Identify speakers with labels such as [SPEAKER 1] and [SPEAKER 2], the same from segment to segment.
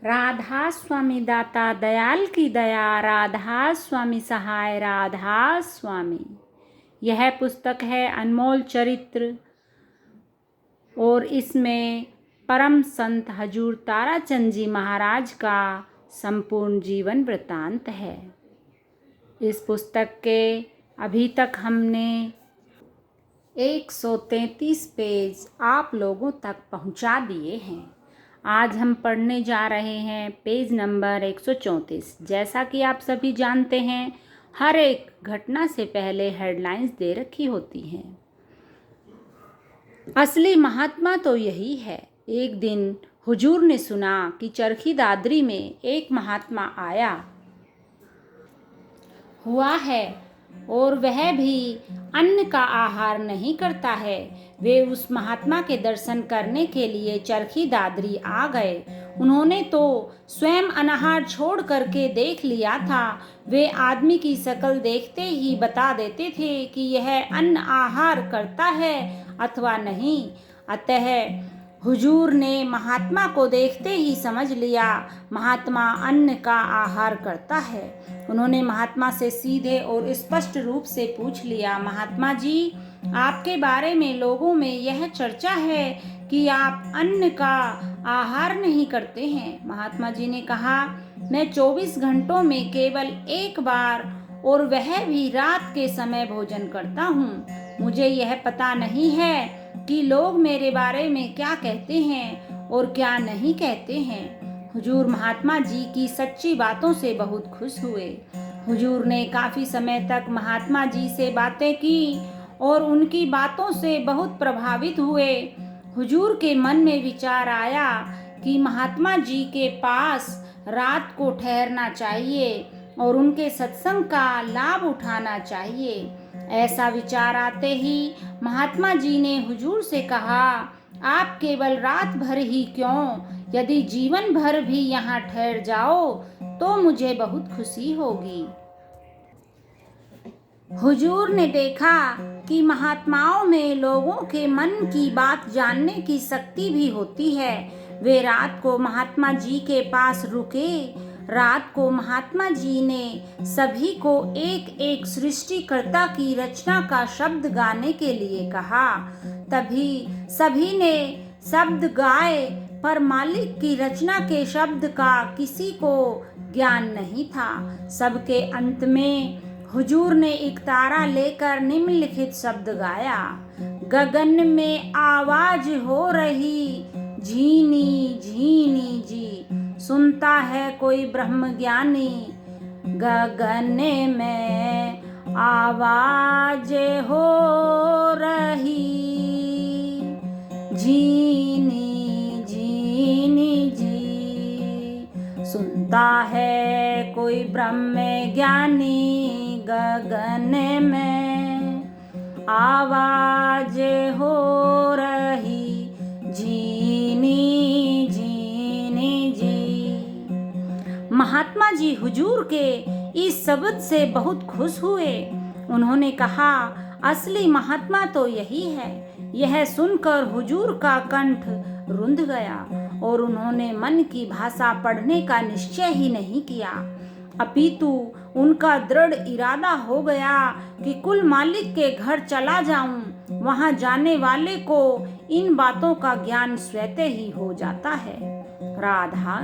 [SPEAKER 1] राधा स्वामी दाता दयाल की दया, राधा स्वामी सहाय, राधा स्वामी। यह पुस्तक है अनमोल चरित्र और इसमें परम संत हजूर ताराचंद जी महाराज का संपूर्ण जीवन वृत्तांत है। इस पुस्तक के अभी तक हमने 133 पेज आप लोगों तक पहुंचा दिए हैं। आज हम पढ़ने जा रहे हैं पेज नंबर 134। जैसा कि आप सभी जानते हैं, हर एक घटना से पहले हेडलाइंस दे रखी होती हैं। असली महात्मा तो यही है। एक दिन हुजूर ने सुना कि चरखी दादरी में एक महात्मा आया हुआ है और वह भी अन्न का आहार नहीं करता है। वे उस महात्मा के दर्शन करने के लिए चरखी दादरी आ गए। उन्होंने तो स्वयं अनाहार छोड़ करके देख लिया था। वे आदमी की शक्ल देखते ही बता देते थे कि यह अन्न आहार करता है अथवा नहीं। अतः हुजूर ने महात्मा को देखते ही समझ लिया महात्मा अन्न का आहार करता है। उन्होंने महात्मा से सीधे और स्पष्ट रूप से पूछ लिया, महात्मा जी, आपके बारे में लोगों में यह चर्चा है कि आप अन्न का आहार नहीं करते हैं। महात्मा जी ने कहा, मैं 24 घंटों में केवल एक बार और वह भी रात के समय भोजन करता हूँ। मुझे यह पता नहीं है कि लोग मेरे बारे में क्या कहते हैं और क्या नहीं कहते हैं। हुजूर महात्मा जी की सच्ची बातों से बहुत खुश हुए। हुजूर ने काफी समय तक महात्मा जी से बातें की और उनकी बातों से बहुत प्रभावित हुए। हुजूर के मन में विचार आया कि महात्मा जी के पास रात को ठहरना चाहिए और उनके सत्संग का लाभ उठाना चाहिए। ऐसा विचार आते ही महात्मा जी ने हुजूर से कहा, आप केवल रात भर ही क्यों, यदि जीवन भर भी यहाँ ठहर जाओ तो मुझे बहुत खुशी होगी। हुजूर ने देखा कि महात्माओं में लोगों के मन की बात जानने की शक्ति भी होती है। वे रात को महात्मा जी के पास रुके। रात को महात्मा जी ने सभी को एक एक सृष्टिकर्ता की रचना का शब्द गाने के लिए कहा। तभी सभी ने शब्द गाए, पर मालिक की रचना के शब्द का किसी को ज्ञान नहीं था। सबके अंत में हुजूर ने एक तारा लेकर निम्नलिखित शब्द गाया, गगन में आवाज हो रही झीनी झीनी जी, सुनता है कोई ब्रह्म ज्ञानी। गगन में आवाज हो रही झीनी झीनी जी, सुनता है कोई ब्रह्म ज्ञानी। गगन में आवाज हो रही झीनी झीनी जी। महात्मा जी हुजूर के इस शब्द से बहुत खुश हुए। उन्होंने कहा, असली महात्मा तो यही है। यह सुनकर हुजूर का कंठ रुंध गया और उन्होंने मन की भाषा पढ़ने का निश्चय ही नहीं किया, अपितु उनका दृढ़ इरादा हो गया कि कुल मालिक के घर चला जाऊं। वहां जाने वाले को इन बातों का ज्ञान स्वतः ही हो जाता है। राधा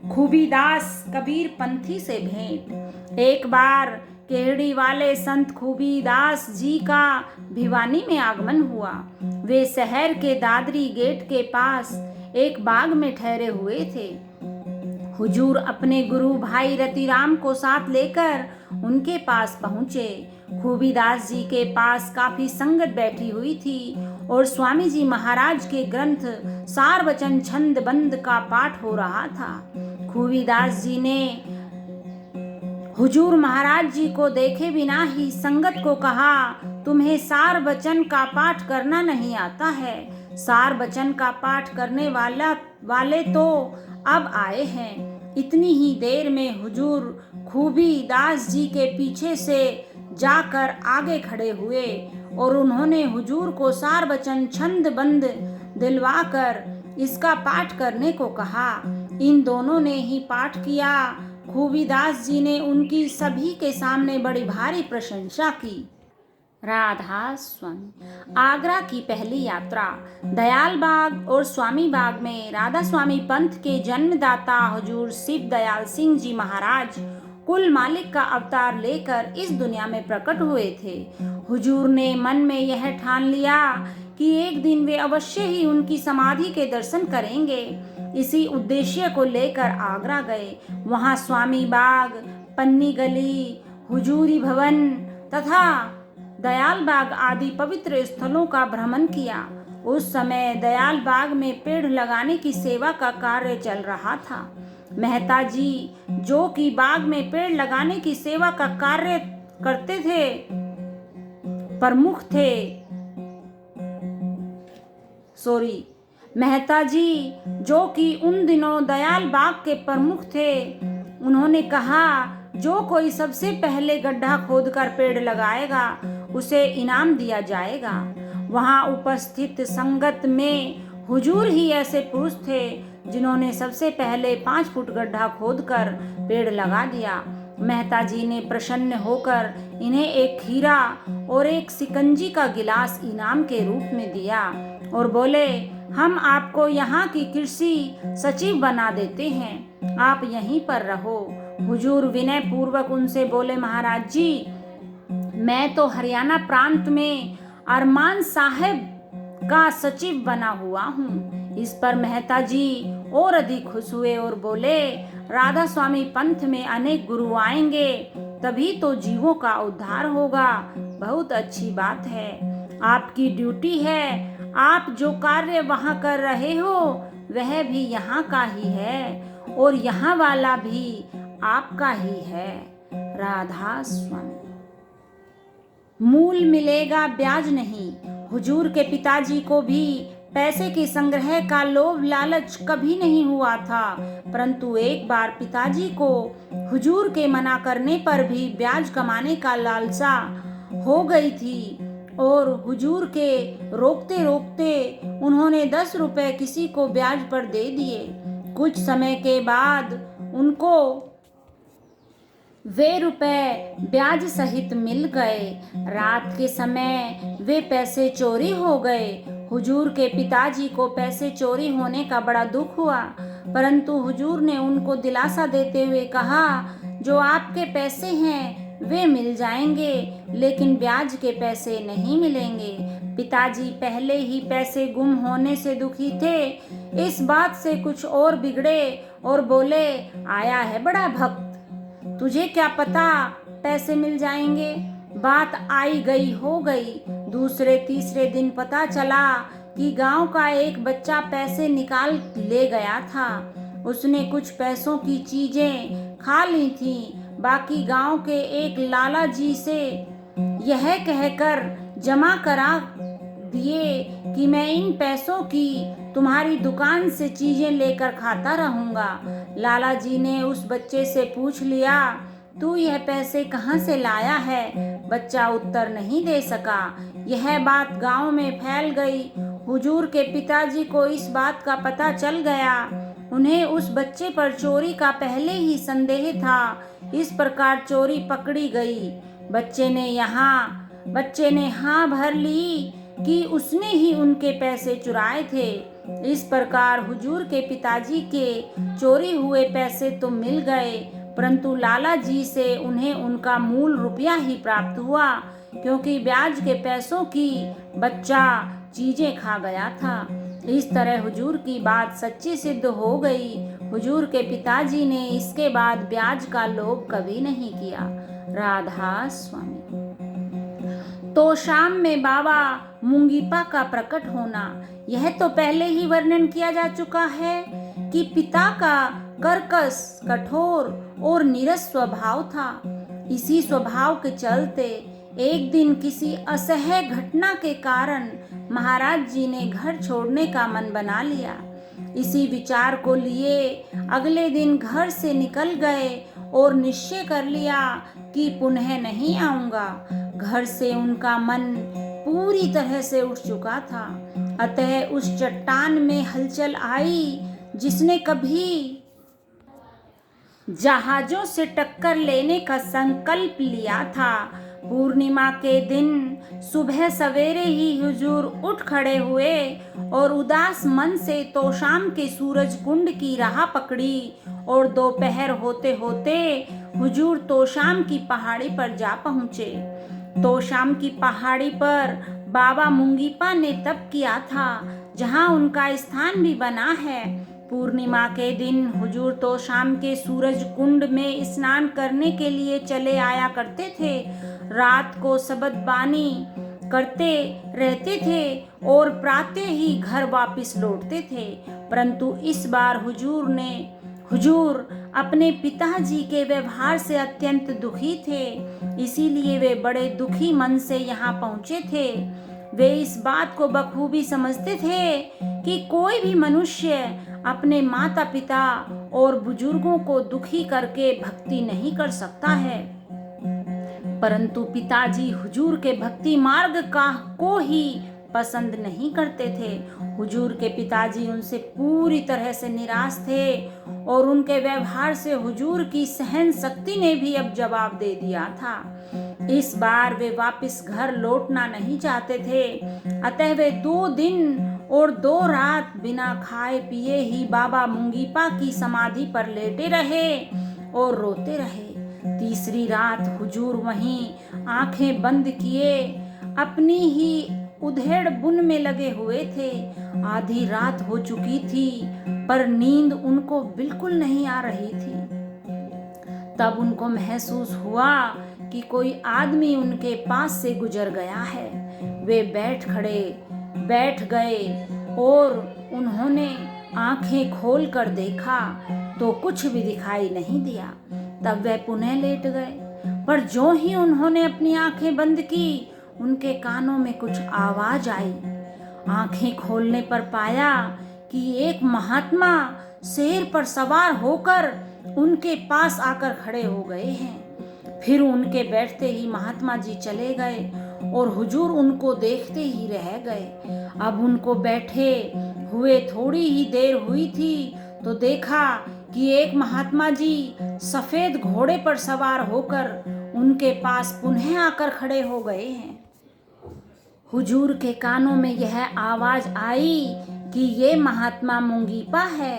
[SPEAKER 1] खूबीदास कबीर पंथी से भेंट। एक बार केहड़ी वाले संत खूबीदास जी का भिवानी में आगमन हुआ। वे शहर के दादरी गेट के पास एक बाग में ठहरे हुए थे। हुजूर अपने गुरु भाई रतिराम को साथ लेकर उनके पास पहुँचे। खूबीदास जी के पास काफी संगत बैठी हुई थी और स्वामी जी महाराज के ग्रंथ सार वचन छंद बंद का पाठ हो रहा था। खूबीदास जी ने हुजूर महाराज जी को देखे बिना ही संगत को कहा, तुम्हें सार वचन का पाठ करना नहीं आता है। सार वचन का पाठ करने वाले तो अब आए हैं। इतनी ही देर में हुजूर खूबीदास जी के पीछे से जाकर आगे खड़े हुए और उन्होंने हुजूर को सार वचन छंद बंद दिलवाकर इसका पाठ करने को कहा। इन दोनों ने ही पाठ किया। खूबीदास जी ने उनकी सभी के सामने बड़ी भारी प्रशंसा की। राधा स्वामी। आगरा की पहली यात्रा। दयाल बाग और स्वामी बाग में राधा स्वामी पंथ के जन्मदाता हुजूर शिव दयाल सिंह जी महाराज कुल मालिक का अवतार लेकर इस दुनिया में प्रकट हुए थे। हुजूर ने मन में यह ठान लिया कि एक दिन वे अवश्य ही उनकी समाधि के दर्शन करेंगे। इसी उद्देश्य को लेकर आगरा गए। वहां स्वामी बाग, पन्नी गली, हुजूरी भवन तथा दयाल बाग आदि पवित्र स्थलों का भ्रमण किया। उस समय दयाल बाग में पेड़ लगाने की सेवा का कार्य चल रहा था। मेहता जी जो कि बाग में पेड़ लगाने की सेवा का कार्य करते थे, प्रमुख थे। मेहता जी जो कि उन दिनों दयाल बाग के प्रमुख थे, उन्होंने कहा जो कोई सबसे पहले गड्ढा खोदकर पेड़ लगाएगा उसे इनाम दिया जाएगा। वहां उपस्थित संगत में हुजूर ही ऐसे पुरुष थे जिन्होंने सबसे पहले 5 फुट गड्ढा खोदकर पेड़ लगा दिया। मेहता जी ने प्रसन्न होकर इन्हें एक खीरा और एक सिकंजी का गिलास इनाम के रूप में दिया और बोले, हम आपको यहाँ की कृषि सचिव बना देते हैं, आप यहीं पर रहो। हुजूर विनय पूर्वक उनसे बोले, महाराज जी, मैं तो हरियाणा प्रांत में अरमान साहब का सचिव बना हुआ हूँ। इस पर मेहता जी और अधिक खुश हुए और बोले, राधा स्वामी पंथ में अनेक गुरु आएंगे, तभी तो जीवों का उद्धार होगा। बहुत अच्छी बात है, आपकी ड्यूटी है। आप जो कार्य वहाँ कर रहे हो वह भी यहाँ का ही है और यहाँ वाला भी आपका ही है। राधा स्वामी। मूल मिलेगा, ब्याज नहीं। हुजूर के पिताजी को भी पैसे के संग्रह का लोभ लालच कभी नहीं हुआ था, परंतु एक बार पिताजी को हुजूर के मना करने पर भी ब्याज कमाने का लालसा हो गई थी और हुजूर के रोकते रोकते उन्होंने 10 रुपए किसी को ब्याज पर दे दिए। कुछ समय के बाद उनको वे रुपए ब्याज सहित मिल गए। रात के समय वे पैसे चोरी हो गए। हुजूर के पिताजी को पैसे चोरी होने का बड़ा दुख हुआ, परंतु हुजूर ने उनको दिलासा देते हुए कहा, जो आपके पैसे हैं वे मिल जाएंगे, लेकिन ब्याज के पैसे नहीं मिलेंगे। पिताजी पहले ही पैसे गुम होने से दुखी थे, इस बात से कुछ और बिगड़े और बोले, आया है बड़ा भक्त, तुझे क्या पता पैसे मिल जाएंगे। बात आई गई हो गई। दूसरे तीसरे दिन पता चला कि गांव का एक बच्चा पैसे निकाल ले गया था। उसने कुछ पैसों की चीजें खा ली थी। बाकी गांव के एक लाला जी से यह कहकर जमा करा दिए कि मैं इन पैसों की तुम्हारी दुकान से चीजें लेकर खाता रहूंगा। लाला जी ने उस बच्चे से पूछ लिया, तू यह पैसे कहाँ से लाया है? बच्चा उत्तर नहीं दे सका। यह बात गांव में फैल गई। हुजूर के पिताजी को इस बात का पता चल गया। उन्हें उस बच्चे पर चोरी का पहले ही संदेह था। इस प्रकार चोरी पकड़ी गई। बच्चे ने हाँ भर ली कि उसने ही उनके पैसे चुराए थे। इस प्रकार हुजूर के पिताजी के चोरी हुए पैसे तो मिल गए, परंतु लाला जी से उन्हें उनका मूल रुपया ही प्राप्त हुआ, क्योंकि ब्याज के पैसों की बच्चा चीजें खा गया था। इस तरह हुजूर की बात सच्ची सिद्ध हो गई। हुजूर के पिताजी ने इसके बाद ब्याज का लोभ कभी नहीं किया। राधा स्वामी। तो शाम में बाबा मुंगीपा का प्रकट होना, यह तो पहले ही वर्णन किया जा चुका है कि पिता का कर्कश, कठोर और नीरस स्वभाव था। इसी स्वभाव के चलते एक दिन किसी असह्य घटना के कारण महाराज जी ने घर छोड़ने का मन बना लिया। इसी विचार को लिए अगले दिन घर से निकल गए और निश्चय कर लिया कि पुनः नहीं आऊंगा। घर से उनका मन पूरी तरह से उठ चुका था। अतः उस चट्टान में हलचल आई जिसने कभी जहाजों से टक्कर लेने का संकल्प लिया था। पूर्णिमा के दिन सुबह सवेरे ही हुजूर उठ खड़े हुए और उदास मन से तोशाम के सूरज कुंड की राह पकड़ी और दोपहर होते होते हुजूर तोशाम की पहाड़ी पर जा पहुँचे। तोशाम की पहाड़ी पर बाबा मुंगीपा ने तप किया था, जहाँ उनका स्थान भी बना है। पूर्णिमा के दिन हुजूर तोशाम के सूरज कुंड में स्नान करने के लिए चले आया करते थे। रात को शबद बानी करते रहते थे और प्रातः ही घर वापस लौटते थे। परंतु इस बार हुजूर अपने पिताजी के व्यवहार से अत्यंत दुखी थे, इसीलिए वे बड़े दुखी मन से यहाँ पहुँचे थे। वे इस बात को बखूबी समझते थे कि कोई भी मनुष्य अपने माता पिता और बुजुर्गों को दुखी करके भक्ति नहीं कर सकता है। परंतु पिताजी हुजूर के भक्ति मार्ग को ही पसंद नहीं करते थे। हुजूर के पिताजी उनसे पूरी तरह से निराश थे और उनके व्यवहार से हुजूर की सहन शक्ति ने भी अब जवाब दे दिया था। इस बार वे वापस घर लौटना नहीं चाहते थे। अतः वे 2 दिन और 2 रात बिना खाए पिए ही बाबा मुंगीपा की समाधि पर लेटे रहे और रोते रहे। तीसरी रात हुजूर वहीं आंखें बंद किए अपनी ही उधेड़ बुन में लगे हुए थे। आधी रात हो चुकी थी पर नींद उनको बिल्कुल नहीं आ रही थी। तब उनको महसूस हुआ कि कोई आदमी उनके पास से गुजर गया है। वे बैठ गए और उन्होंने आंखें खोलकर देखा तो कुछ भी दिखाई नहीं दिया। तब वे पुनः लेट गए, पर जो ही उन्होंने अपनी आंखें बंद की, उनके कानों में कुछ आवाज आई। आंखें खोलने पर पाया कि एक महात्मा शेर पर सवार होकर उनके पास आकर खड़े हो गए हैं। फिर उनके बैठते ही महात्मा जी चले गए और हुजूर उनको देखते ही रह गए। अब उनको बैठे हुए थोड़ी ही देर हुई थी तो देखा कि एक महात्मा जी सफेद घोड़े पर सवार होकर उनके पास पुनः आकर खड़े हो गए हैं। हुजूर के कानों में यह आवाज आई कि ये महात्मा मुंगीपा है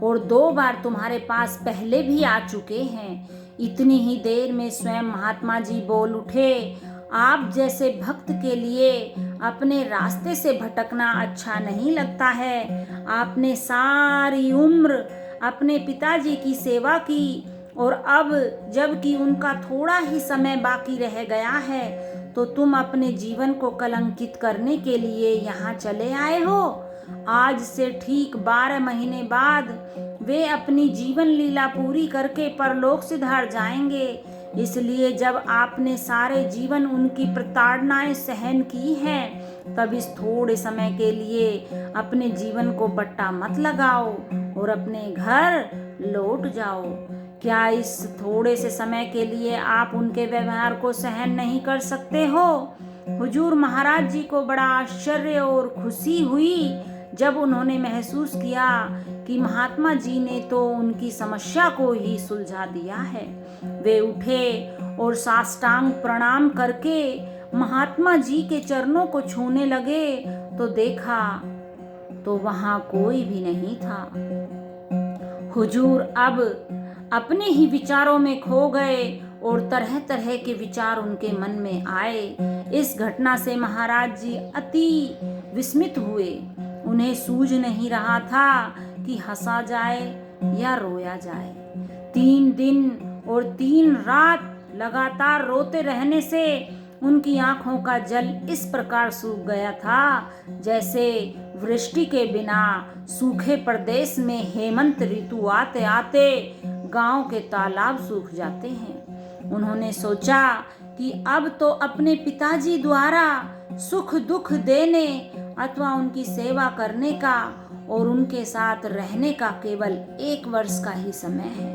[SPEAKER 1] और 2 बार तुम्हारे पास पहले भी आ चुके हैं। इतनी ही देर में स्वयं महात्मा जी बोल उठे, आप जैसे भक्त के लिए अपने रास्ते से भटकना अच्छा नहीं लगता है। आपने सारी उम्र अपने पिताजी की सेवा की और अब जबकि उनका थोड़ा ही समय बाकी रह गया है तो तुम अपने जीवन को कलंकित करने के लिए यहाँ चले आए हो। आज से ठीक 12 महीने बाद वे अपनी जीवन लीला पूरी करके परलोक सिधार जाएंगे। इसलिए जब आपने सारे जीवन उनकी प्रताड़नाएं सहन की हैं, तब इस थोड़े समय के लिए अपने जीवन को बट्टा मत लगाओ और अपने घर लौट जाओ। क्या इस थोड़े से समय के लिए आप उनके व्यवहार को सहन नहीं कर सकते हो? हुजूर महाराज जी को बड़ा आश्चर्य और खुशी हुई जब उन्होंने महसूस किया कि महात्मा जी ने तो उनकी समस्या को ही सुलझा दिया है। वे उठे और साष्टांग प्रणाम करके महात्मा जी के चरणों को छूने लगे तो देखा तो वहां कोई भी नहीं था। हुजूर अब अपने ही विचारों में खो गए और तरह तरह के विचार उनके मन में आए। इस घटना से महाराज जी अति विस्मित हुए। उन्हें सूझ नहीं रहा था कि हंसा जाए या रोया जाए। 3 दिन और 3 रात लगातार रोते रहने से उनकी आंखों का जल इस प्रकार सूख गया था जैसे वृष्टि के बिना सूखे प्रदेश में हेमंत ऋतु आते आते गांव के तालाब सूख जाते हैं। उन्होंने सोचा कि अब तो अपने पिताजी द्वारा सुख दुख देने अथवा उनकी सेवा करने का और उनके साथ रहने का केवल 1 वर्ष का ही समय है।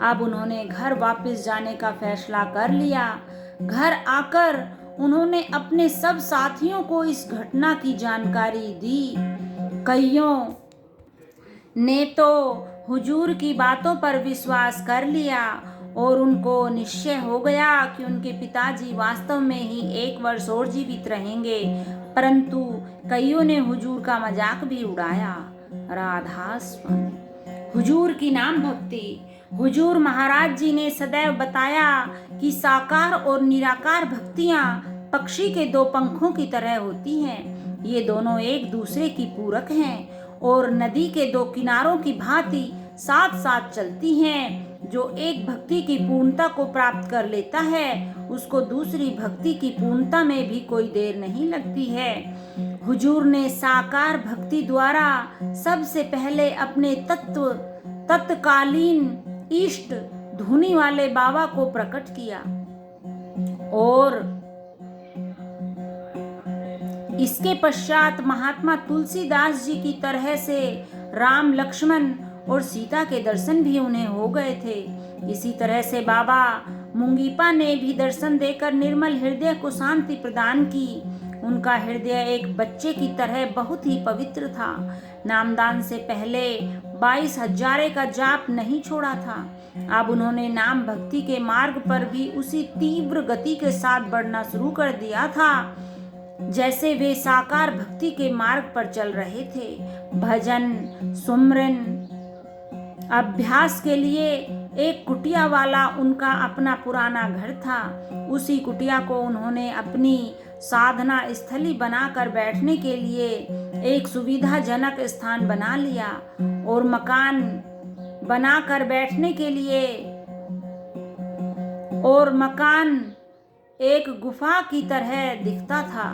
[SPEAKER 1] अब उन्होंने घर वापस जाने का फैसला कर लिया। घर आकर उन्होंने अपने सब साथियों को इस घटना की जानकारी दी। कईयों ने तो हुजूर की बातों पर विश्वास कर लिया और उनको निश्चय हो गया कि उनके पिताजी वास्तव में ही 1 वर्ष और जीवित रहेंगे, परंतु कईयों ने हुजूर का मजाक भी उड़ाया। राधा स्वामी। हुजूर की नाम भक्ति। हुजूर महाराज जी ने सदैव बताया कि साकार और निराकार भक्तियां पक्षी के 2 पंखों की तरह होती हैं। ये दोनों एक दूसरे की पूरक हैं और नदी के 2 किनारों की भांति साथ साथ चलती हैं। जो एक भक्ति की पूर्णता को प्राप्त कर लेता है, उसको दूसरी भक्ति की पूर्णता में भी कोई देर नहीं लगती है। हुजूर ने साकार भक्ति द्वारा सबसे पहले अपने तत्कालीन इष्ट धुनी वाले बाबा को प्रकट किया और इसके पश्चात महात्मा तुलसीदास जी की तरह से राम, लक्ष्मण और सीता के दर्शन भी उन्हें हो गए थे। इसी तरह से बाबा मुंगीपा ने भी दर्शन देकर निर्मल हृदय को शांति प्रदान की। उनका हृदय एक बच्चे की तरह बहुत ही पवित्र था। नामदान से पहले 22 हजारे का जाप नहीं छोड़ा था। अब उन्होंने नाम भक्ति के मार्ग पर भी उसी तीव्र गति के साथ बढ़ना शुरू कर दिया था जैसे वे साकार भक्ति के मार्ग पर चल रहे थे। भजन, सुमरन, अभ्यास के लिए एक कुटिया वाला उनका अपना पुराना घर था। उसी कुटिया को उन्होंने अपनी साधना स्थली बनाकर बैठने के लिए एक सुविधाजनक स्थान बना लिया और मकान बनाकर बैठने के लिए और मकान एक गुफा की तरह दिखता था।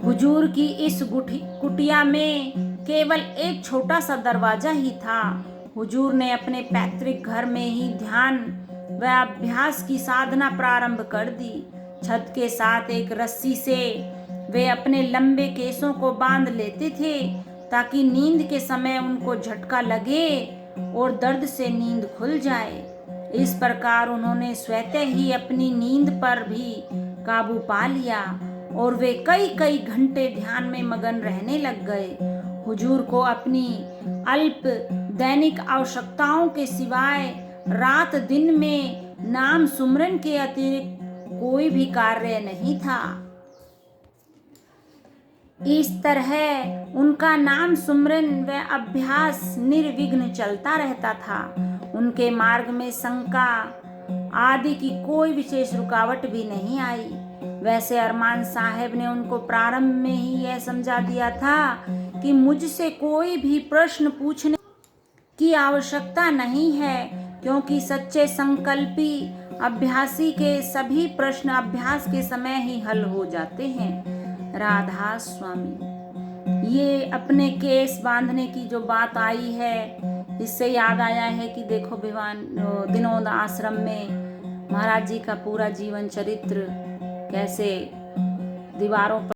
[SPEAKER 1] हुजूर की इस कुटिया में केवल एक छोटा सा दरवाजा ही था। हुजूर ने अपने पैतृक घर में ही ध्यान व अभ्यास की साधना प्रारंभ कर दी। छत के साथ एक रस्सी से वे अपने लंबे केसों को बांध लेते थे ताकि नींद के समय उनको झटका लगे और दर्द से नींद खुल जाए। इस प्रकार उन्होंने स्वतः ही अपनी नींद पर भी काबू पा लिया और वे कई घंटे ध्यान में मगन रहने लग गए। हुजूर को अपनी अल्प दैनिक आवश्यकताओं के सिवाय रात दिन में नाम सुमरन के अतिरिक्त कोई भी कार्य नहीं था। इस तरह उनका नाम सुमरन व अभ्यास निर्विघ्न चलता रहता था। उनके मार्ग में शंका आदि की कोई विशेष रुकावट भी नहीं आई। वैसे अरमान साहब ने उनको प्रारंभ में ही यह समझा दिया था कि मुझसे कोई भी प्रश्न पूछने की आवश्यकता नहीं है, क्योंकि सच्चे संकल्पी अभ्यासी के सभी प्रश्न अभ्यास के समय ही हल हो जाते हैं। राधा स्वामी। ये अपने केस बांधने की जो बात आई है, इससे याद आया है कि देखो दिनोद आश्रम में महाराज जी का पूरा जीवन चरित्र कैसे दीवारों पर